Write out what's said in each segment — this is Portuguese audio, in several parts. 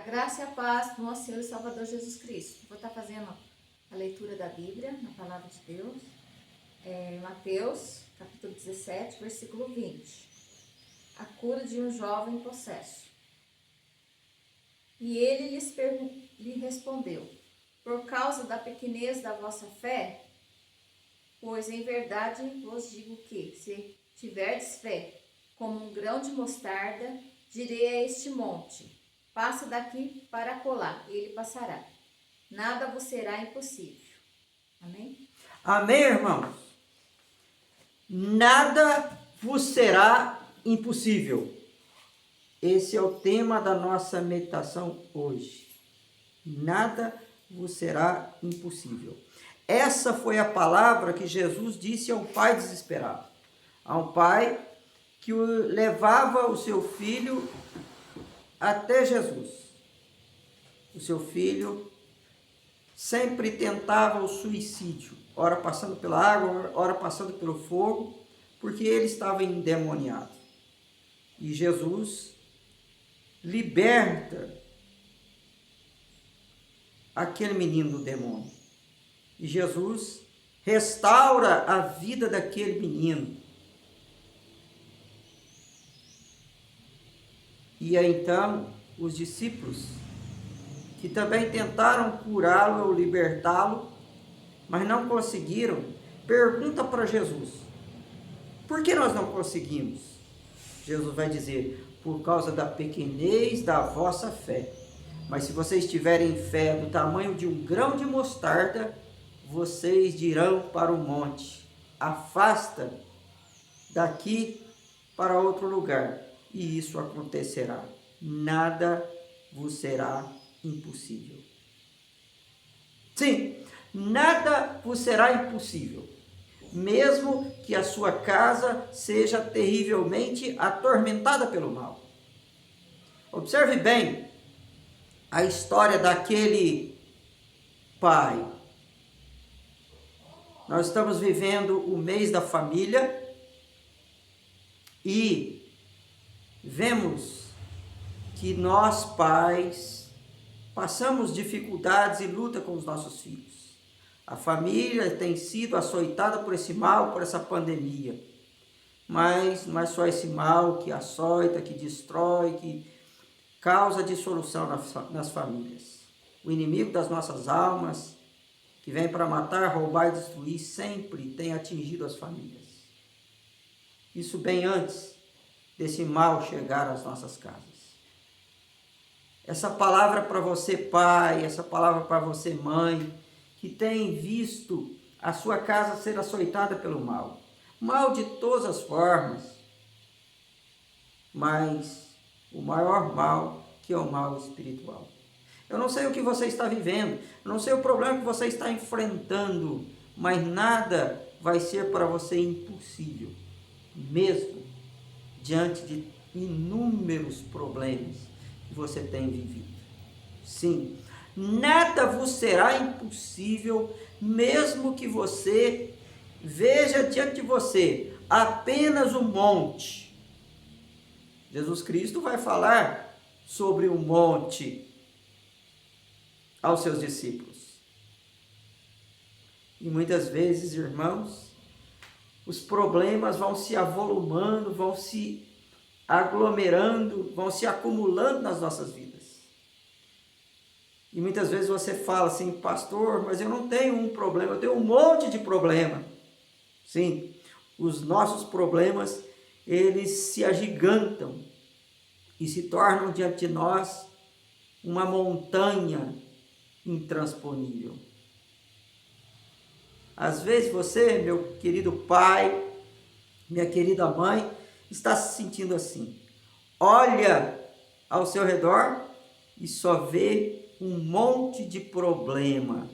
graça e a paz do nosso Senhor e Salvador Jesus Cristo. Vou estar fazendo a leitura da Bíblia, na Palavra de Deus, Mateus, capítulo 17, versículo 20. A cura de um jovem possesso. E ele lhe respondeu: por causa da pequenez da vossa fé, pois em verdade vos digo que, se tiverdes fé como um grão de mostarda, direi a este monte: passa daqui para acolá, e ele passará. Nada vos será impossível. Amém? Amém, irmãos? Nada vos será impossível. Esse é o tema da nossa meditação hoje. Nada vos será impossível. Essa foi a palavra que Jesus disse a um pai desesperado. A um pai que levava o seu filho até Jesus. O seu filho sempre tentava o suicídio, ora passando pela água, ora passando pelo fogo, porque ele estava endemoniado. E Jesus liberta aquele menino do demônio. E Jesus restaura a vida daquele menino. E aí então os discípulos, que também tentaram curá-lo ou libertá-lo, mas não conseguiram, pergunta para Jesus: por que nós não conseguimos? Jesus vai dizer: por causa da pequenez da vossa fé. Mas se vocês tiverem fé do tamanho de um grão de mostarda, vocês dirão para o monte: afasta daqui para outro lugar, e isso acontecerá. Nada vos será impossível. Sim, nada vos será impossível, mesmo que a sua casa seja terrivelmente atormentada pelo mal. Observe bem a história daquele pai. Nós estamos vivendo o mês da família e vemos que nós, pais, passamos dificuldades e luta com os nossos filhos. A família tem sido açoitada por esse mal, por essa pandemia. Mas não é só esse mal que açoita, que destrói, que causa dissolução nas famílias. O inimigo das nossas almas, que vem para matar, roubar e destruir, sempre tem atingido as famílias. Isso bem antes desse mal chegar às nossas casas. Essa palavra para você, pai, essa palavra para você, mãe, que tem visto a sua casa ser açoitada pelo mal. Mal de todas as formas, mas o maior mal, que é o mal espiritual. Eu não sei o que você está vivendo, eu não sei o problema que você está enfrentando, mas nada vai ser para você impossível, mesmo diante de inúmeros problemas que você tem vivido. Sim, nada vos será impossível, mesmo que você veja diante de você apenas um monte. Jesus Cristo vai falar sobre o monte aos seus discípulos. E muitas vezes, irmãos, os problemas vão se avolumando, vão se aglomerando, vão se acumulando nas nossas vidas. E muitas vezes você fala assim: pastor, mas eu não tenho um problema, eu tenho um monte de problema. Sim, os nossos problemas, eles se agigantam e se tornam diante de nós uma montanha intransponível. Às vezes você, meu querido pai, minha querida mãe, está se sentindo assim. Olha ao seu redor e só vê um monte de problema.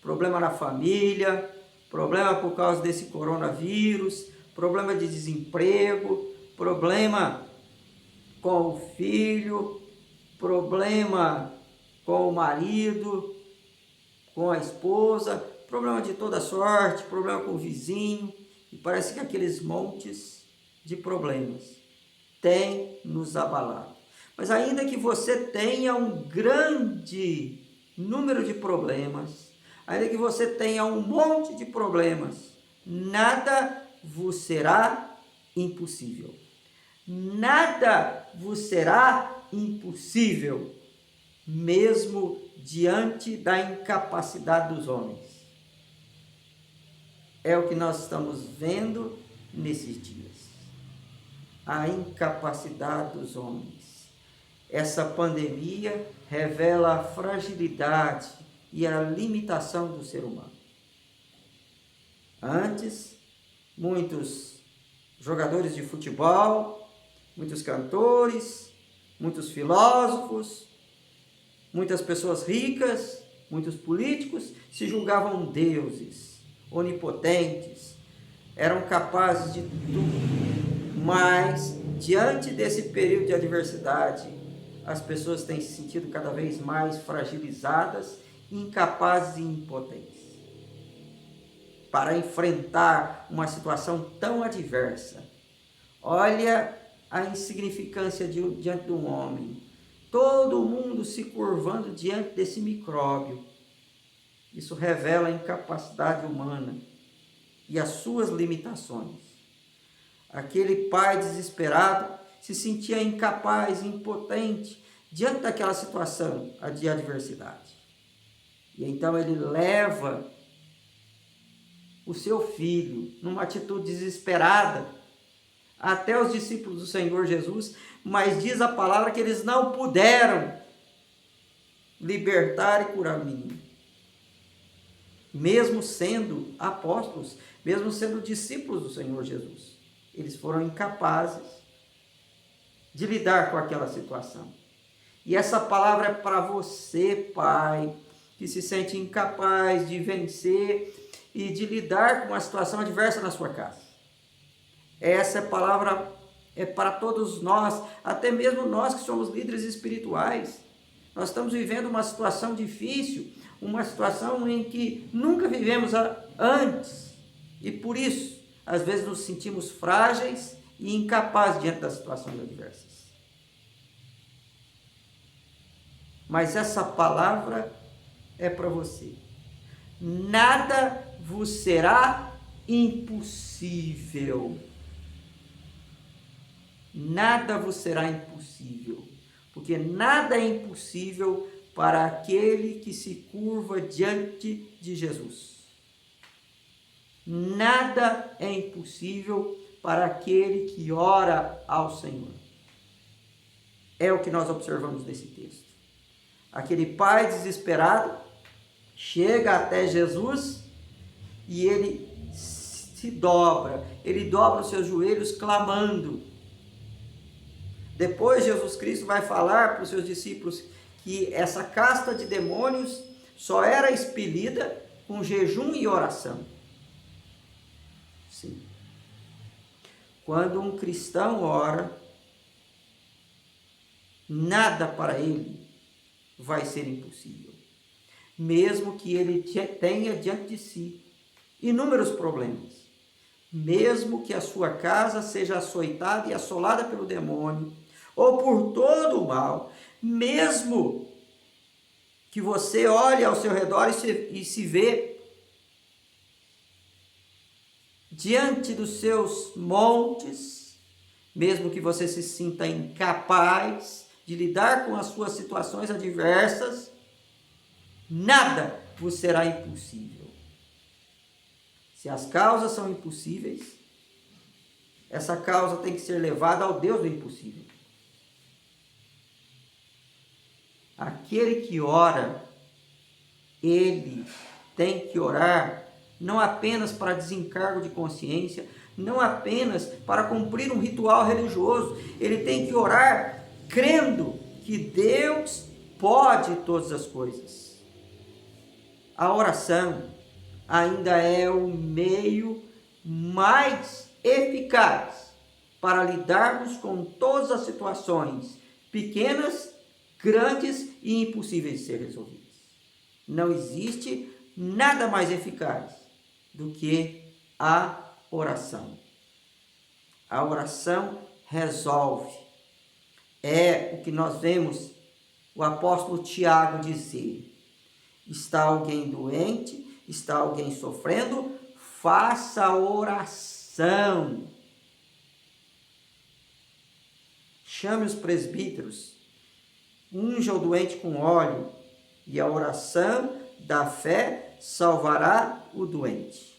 Problema na família, problema por causa desse coronavírus, problema de desemprego, problema com o filho, problema com o marido, com a esposa, problema de toda sorte, problema com o vizinho, e parece que aqueles montes de problemas têm nos abalado. Mas ainda que você tenha um grande número de problemas, ainda que você tenha um monte de problemas, nada vos será impossível. Nada vos será impossível, mesmo diante da incapacidade dos homens. É o que nós estamos vendo nesses dias. A incapacidade dos homens. Essa pandemia revela a fragilidade e a limitação do ser humano. Antes, muitos jogadores de futebol, muitos cantores, muitos filósofos, muitas pessoas ricas, muitos políticos se julgavam deuses, onipotentes, eram capazes de tudo. Mas, diante desse período de adversidade, as pessoas têm se sentido cada vez mais fragilizadas, incapazes e impotentes para enfrentar uma situação tão adversa. Olha a insignificância diante de um homem. Todo mundo se curvando diante desse micróbio. Isso revela a incapacidade humana e as suas limitações. Aquele pai desesperado se sentia incapaz, impotente diante daquela situação de adversidade. E então ele leva o seu filho numa atitude desesperada até os discípulos do Senhor Jesus, mas diz a palavra que eles não puderam libertar e curar o menino. Mesmo sendo apóstolos, mesmo sendo discípulos do Senhor Jesus, eles foram incapazes de lidar com aquela situação. E essa palavra é para você, pai, que se sente incapaz de vencer e de lidar com uma situação adversa na sua casa. Essa palavra é para todos nós, até mesmo nós que somos líderes espirituais. Nós estamos vivendo uma situação difícil, uma situação em que nunca vivemos antes. E por isso, às vezes nos sentimos frágeis e incapazes diante das situações adversas. Mas essa palavra é para você. Nada vos será impossível. Nada vos será impossível. Porque nada é impossível para aquele que se curva diante de Jesus. Nada é impossível para aquele que ora ao Senhor. É o que nós observamos nesse texto. Aquele pai desesperado chega até Jesus e ele se dobra, ele dobra os seus joelhos clamando. Depois Jesus Cristo vai falar para os seus discípulos que essa casta de demônios só era expelida com jejum e oração. Sim. Quando um cristão ora, nada para ele vai ser impossível. Mesmo que ele tenha diante de si inúmeros problemas, mesmo que a sua casa seja açoitada e assolada pelo demônio, ou por todo o mal, mesmo que você olhe ao seu redor e se vê diante dos seus montes, mesmo que você se sinta incapaz de lidar com as suas situações adversas, nada vos será impossível. Se as causas são impossíveis, essa causa tem que ser levada ao Deus do impossível. Aquele que ora, ele tem que orar não apenas para desencargo de consciência, não apenas para cumprir um ritual religioso, ele tem que orar crendo que Deus pode todas as coisas. A oração ainda é o meio mais eficaz para lidarmos com todas as situações pequenas, grandes e impossíveis de ser resolvidas. Não existe nada mais eficaz do que a oração. A oração resolve. é o que nós vemos o apóstolo Tiago dizer. Está alguém doente? Está alguém sofrendo? Faça oração. Chame os presbíteros, unja o doente com óleo, e a oração da fé salvará o doente.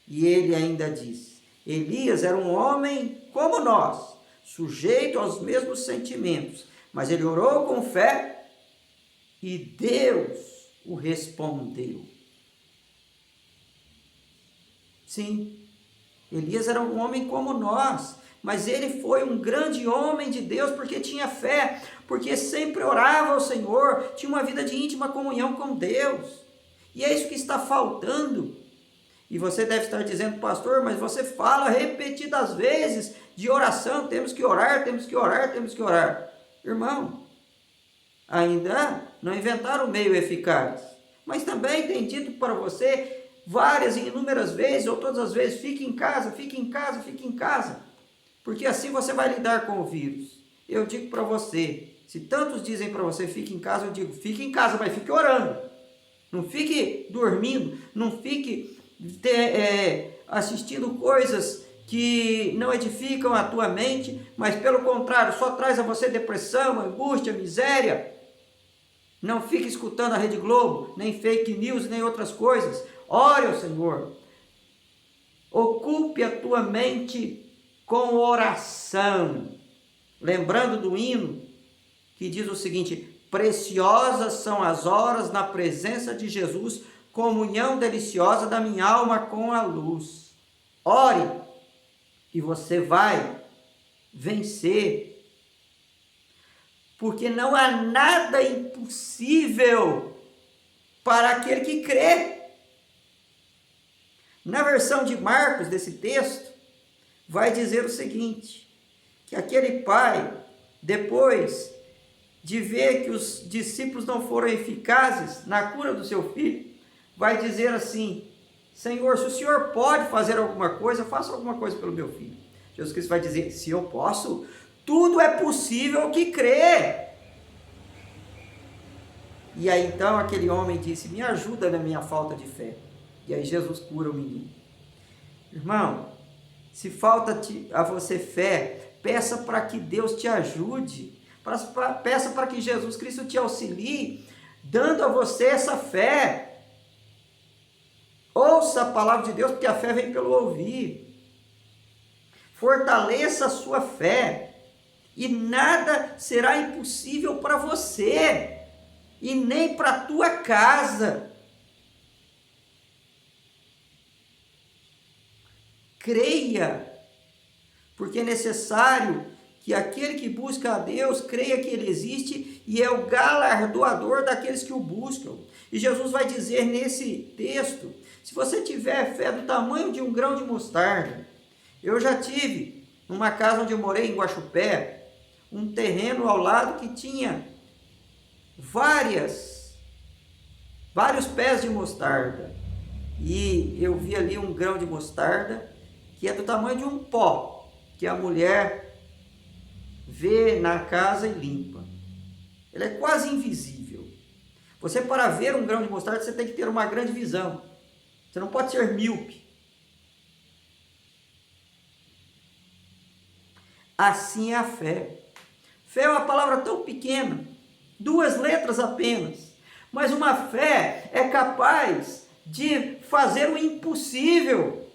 E ele ainda diz: Elias era um homem como nós, sujeito aos mesmos sentimentos, mas ele orou com fé e Deus o respondeu. Sim, Elias era um homem como nós, mas ele foi um grande homem de Deus porque tinha fé, porque sempre orava ao Senhor, tinha uma vida de íntima comunhão com Deus. E é isso que está faltando. E você deve estar dizendo: pastor, mas você fala repetidas vezes de oração, temos que orar, temos que orar, temos que orar. Irmão, ainda não inventaram o meio eficaz, mas também tem dito para você várias e inúmeras vezes, ou todas as vezes: fique em casa, fique em casa, fique em casa, porque assim você vai lidar com o vírus. Eu digo para você, se tantos dizem para você fique em casa, eu digo: fique em casa, mas fique orando, não fique dormindo, não fique assistindo coisas que não edificam a tua mente, mas pelo contrário, só traz a você depressão, angústia, miséria. Não fique escutando a Rede Globo, nem fake news, nem outras coisas. Ore ao Senhor. Ocupe a tua mente com oração. Lembrando do hino que diz o seguinte: preciosas são as horas na presença de Jesus, comunhão deliciosa da minha alma com a luz. Ore e você vai vencer. Porque não há nada impossível para aquele que crê. Na versão de Marcos desse texto, vai dizer o seguinte: que aquele pai, depois de ver que os discípulos não foram eficazes na cura do seu filho, vai dizer assim: Senhor, se o Senhor pode fazer alguma coisa, faça alguma coisa pelo meu filho. Jesus Cristo vai dizer: se eu posso, tudo é possível ao que crê. E aí então aquele homem disse: me ajuda na minha falta de fé. E aí Jesus cura o menino. Irmão, se falta a você fé, peça para que Deus te ajude. Peça para que Jesus Cristo te auxilie, dando a você essa fé. Ouça a palavra de Deus, porque a fé vem pelo ouvir. Fortaleça a sua fé, e nada será impossível para você, e nem para a tua casa. Creia, porque é necessário que aquele que busca a Deus creia que Ele existe e é o galardoador daqueles que o buscam. E Jesus vai dizer nesse texto: se você tiver fé do tamanho de um grão de mostarda. Eu já tive, numa casa onde eu morei em Guaxupé, um terreno ao lado que tinha vários pés de mostarda. E eu vi ali um grão de mostarda que é do tamanho de um pó, que a mulher vê na casa e limpa. Ele é quase invisível. Você, para ver um grão de mostarda, você tem que ter uma grande visão. Você não pode ser míope. Assim é a fé. Fé é uma palavra tão pequena, 2 letras apenas, mas uma fé é capaz de fazer o impossível.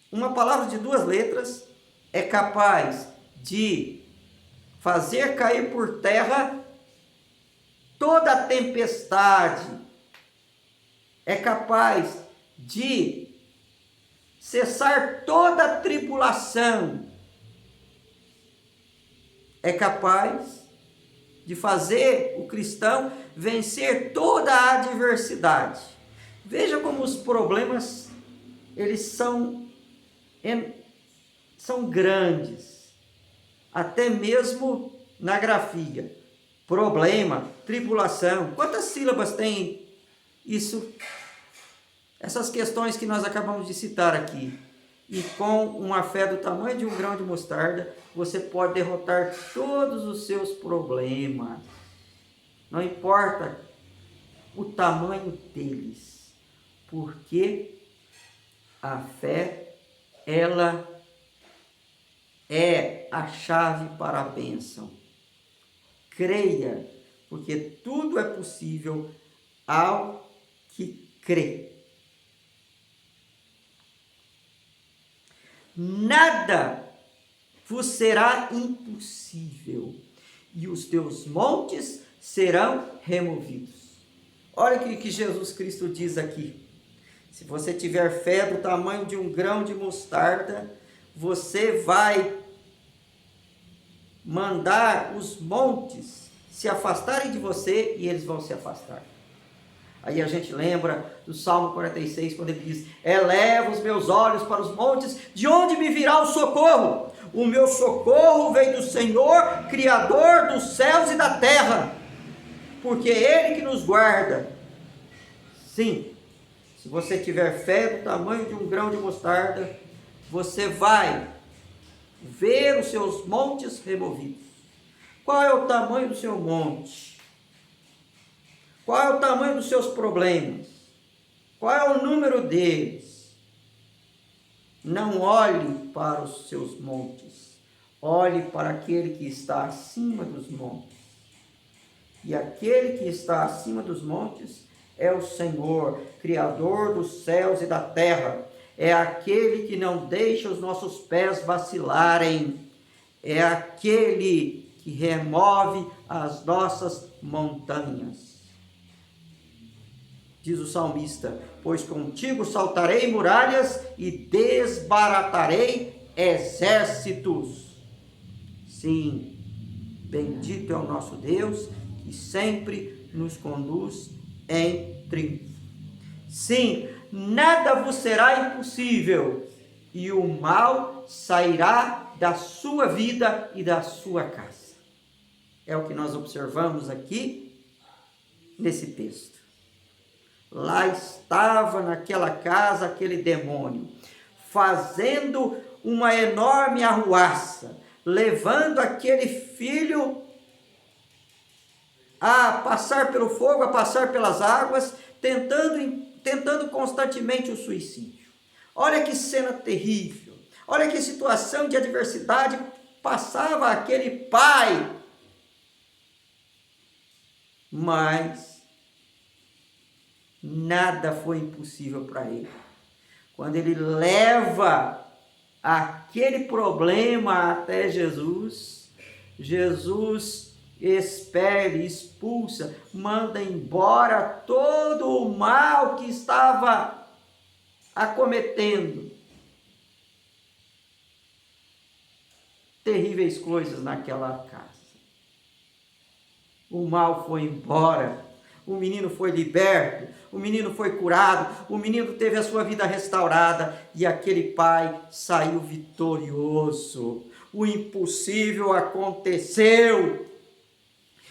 Uma palavra de 2 letras é capaz de fazer cair por terra toda a tempestade, é capaz de cessar toda a tribulação, é capaz de fazer o cristão vencer toda a adversidade. Veja como os problemas, eles são grandes, até mesmo na grafia. Problema, tribulação. Quantas sílabas tem isso? Essas questões que nós acabamos de citar aqui. e com uma fé do tamanho de um grão de mostarda, você pode derrotar todos os seus problemas. Não importa o tamanho deles, porque a fé, ela é a chave para a bênção. Creia, porque tudo é possível ao que crê. Nada vos será impossível, e os teus montes serão removidos. Olha o que Jesus Cristo diz aqui. Se você tiver fé do tamanho de um grão de mostarda, você vai mandar os montes se afastarem de você e eles vão se afastar. Aí a gente lembra do Salmo 46, quando ele diz: eleva os meus olhos para os montes, de onde me virá o socorro? O meu socorro vem do Senhor, Criador dos céus e da terra, porque é Ele que nos guarda. Sim, se você tiver fé do tamanho de um grão de mostarda, você vai ver os seus montes removidos. Qual é o tamanho do seu monte? Qual é o tamanho dos seus problemas? Qual é o número deles? Não olhe para os seus montes, olhe para aquele que está acima dos montes. E aquele que está acima dos montes é o Senhor, Criador dos céus e da terra. É aquele que não deixa os nossos pés vacilarem. É aquele que remove as nossas montanhas. Diz o salmista: pois contigo saltarei muralhas e desbaratarei exércitos. Sim, bendito é o nosso Deus, que sempre nos conduz em triunfo. Sim, nada vos será impossível, e o mal sairá da sua vida e da sua casa. É o que nós observamos aqui nesse texto. Lá estava naquela casa aquele demônio, fazendo uma enorme arruaça, levando aquele filho a passar pelo fogo, a passar pelas águas, tentando constantemente o suicídio. Olha que cena terrível, olha que situação de adversidade passava aquele pai. Mas nada foi impossível para ele. Quando ele leva aquele problema até Jesus, Jesus expele, expulsa, manda embora todo o mal que estava acometendo. Terríveis coisas naquela casa. O mal foi embora, o menino foi liberto, o menino foi curado, o menino teve a sua vida restaurada e aquele pai saiu vitorioso. O impossível aconteceu.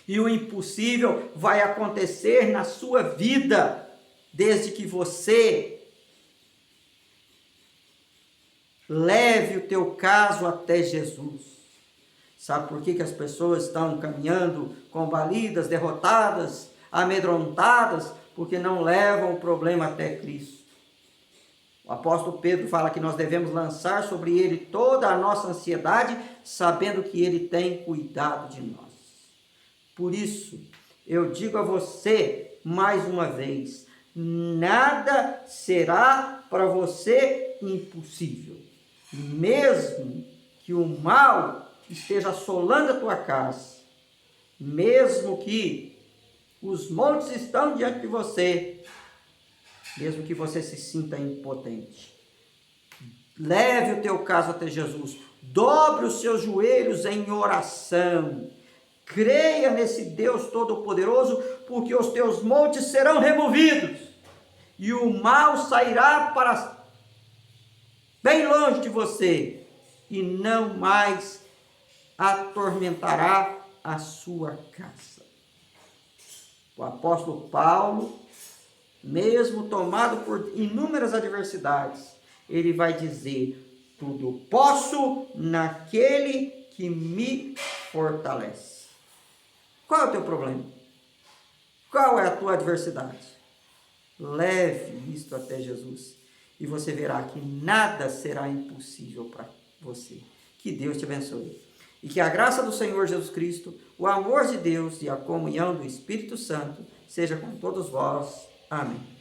E o impossível vai acontecer na sua vida, desde que você leve o teu caso até Jesus. Sabe por que as pessoas estão caminhando combalidas, derrotadas, amedrontadas? Porque não levam o problema até Cristo. O apóstolo Pedro fala que nós devemos lançar sobre ele toda a nossa ansiedade, sabendo que ele tem cuidado de nós. Por isso, eu digo a você mais uma vez: nada será para você impossível. Mesmo que o mal esteja assolando a tua casa, mesmo que os montes estão diante de você, mesmo que você se sinta impotente, leve o teu caso até Jesus, dobre os seus joelhos em oração, creia nesse Deus Todo-Poderoso, porque os teus montes serão removidos e o mal sairá para bem longe de você e não mais atormentará a sua casa. O apóstolo Paulo, mesmo tomado por inúmeras adversidades, ele vai dizer: tudo posso naquele que me fortalece. Qual é o teu problema? Qual é a tua adversidade? Leve isto até Jesus e você verá que nada será impossível para você. Que Deus te abençoe. E que a graça do Senhor Jesus Cristo, o amor de Deus e a comunhão do Espírito Santo seja com todos vós. Amém.